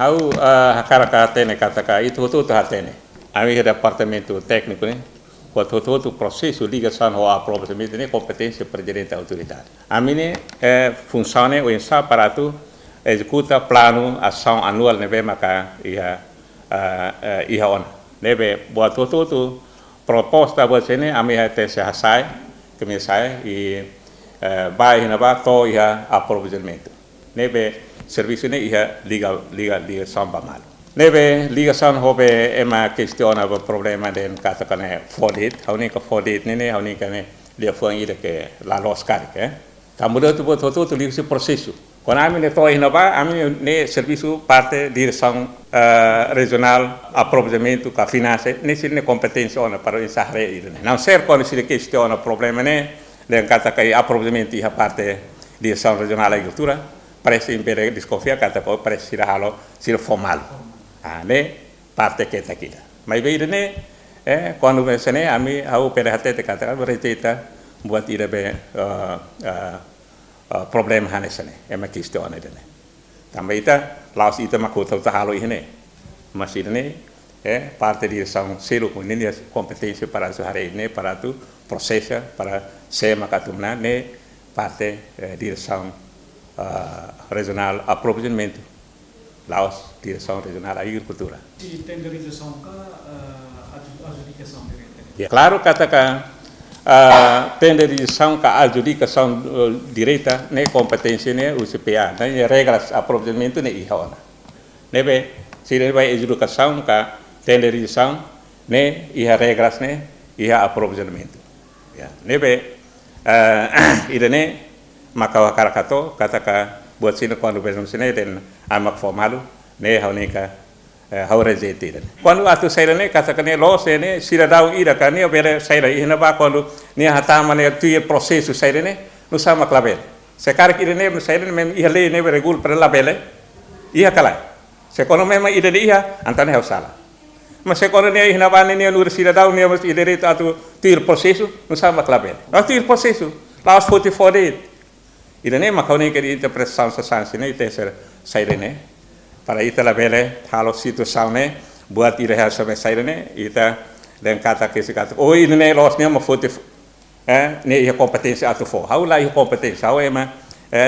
Au hakara tene kataka itu hatene. Ami departamento técnico né. O processo ligação ao aproveitamento né competência presidente da autoridade. A minha funciona o ensaio para tu executa plano ação anual nebe maka ia ona. Nebe buat tu proposta buat sini ami hate sehasai kemisai e vai naba to ia aproveitamento. Nebe serviço ne ia ligação bamal. Nebe ligação hobe ema questiona o problema den katakane fodit, haunika fodit nene haunika ne dia fuang ida ke la los karik tamudo tu tu ligação processo. Quando ami ne to inaba ami ne serviço parte direção regional aproveitamento ka finança nesse ne competência ona para ensahre ida. Não ser quando se questiona problema ne den katakai aproveitamento ia parte direção regional agricultura parece impede desconfiar kata ko parece sira halo sira formal. Ne parte kita kita. Mas veio ne quando você ne ami au perhati te kata berita buat ida be problema hanesane ema questiona ida ne. Também ita laos ita makuta ta halo ihne. Mas ida ne parte de são selo com ne competência para su hari ne para tu processo para ser makatumna ne parte direção regional aproveitamento Laos direção regional agricultura. E tenderização ka adjudicação direta. Claro katakan tenderização ka adjudicação direta ne competência ne UCPA, ne regras aproveitamento ne ihona. Nebe sire vai educação ka tenderização ne iha regras ne iha aproveitamento. Ya, nebe idane makawa karakato kataka buat sini quando vejam sini dan amak formalu ne haunika haurejeti dan quando atu saira ne katakan los ne cidadão ida kan ne bere saira ina ba quando ne hatama ne tu processo saira ne no sama clavel se cara que ne saira ne mem ihale ne regul per la bele ia kala se quando mem ida ia antane hausala mas se quando ne ina ba ne no cidadão ne mas ida atu tu processo no sama clavel tu processo laos 44 Ida ne makauni ke interpretação sasansi ne teser sairene para ita la bele halo situação ne buat ida ha sabe sairene ita den kata ke se kata oh ida ne los ne ma foto ne ia competência atu fo hau la ia competência hau ema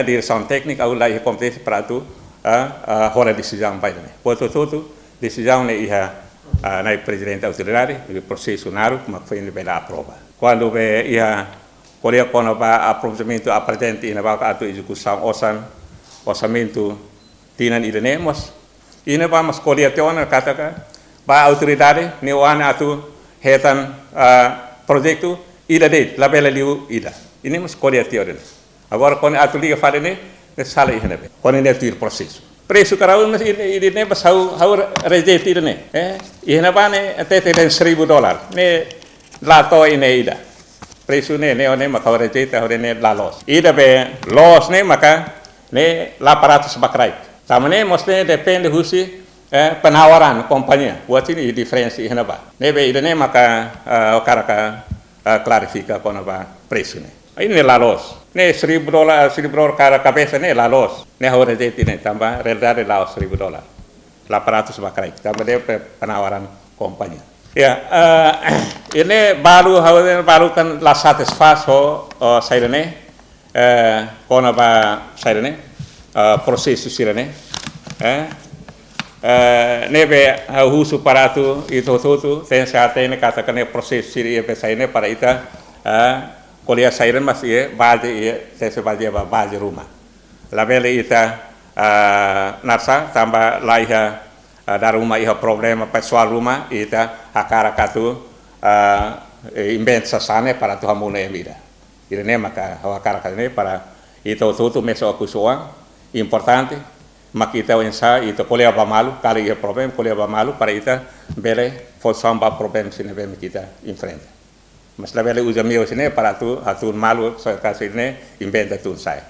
direção técnica hau la ia competência para tu hora decisão vai ne boto tudo decisão ne ia na presidente autoridade o processo naru ma foi ne bela aprova quando be ia Korea kono ba aproveitamento apresente ina ba atu execução orçamento tinan idene mas ina ba mas Korea teona kataka ba autoridade ne wana atu hetan projeto ida de labela liu ida ini mas Korea teona agora quando atu liga fare ne sala ihne be quando ne tuir processo preço karau mas idene mas hau rejeito idene ihne ba ne tete den $1,000 ne lato ine ida preço ne one maka ora jeita ora ne la los ida be los ne maka ne la aparatus bakrai tamane mosne depende husi penawaran kompanhia buat ini diferensi hena ba ne be ida ne maka karaka clarifica kono ba preço ne ini la los ne $1,000 cara cabeça ne la los ne ora jeita ne tamba realidade la $1,000 la aparatus bakrai tamane penawaran kompanhia ya ini baru kan la satisfaz sairene kona ba sairene processo sirene nebe husu paratu itu ten saatene katakan processo siri sairene para ita kolia sairene mas ye base se base rumah la bele ita narsa tambah laiha da rumah iha problema pessoal rumah ita hakara katu inventa sane para tu hamuna emida irene maka hakara kane para ito tutu meso akusuang importante makita wensa ito kolea ba malu kali iha problem kolea ba malu para ita bele fosamba problem sine be kita in frente mas la bele usa mio sine para tu hatun malu so kasine inventa tu sai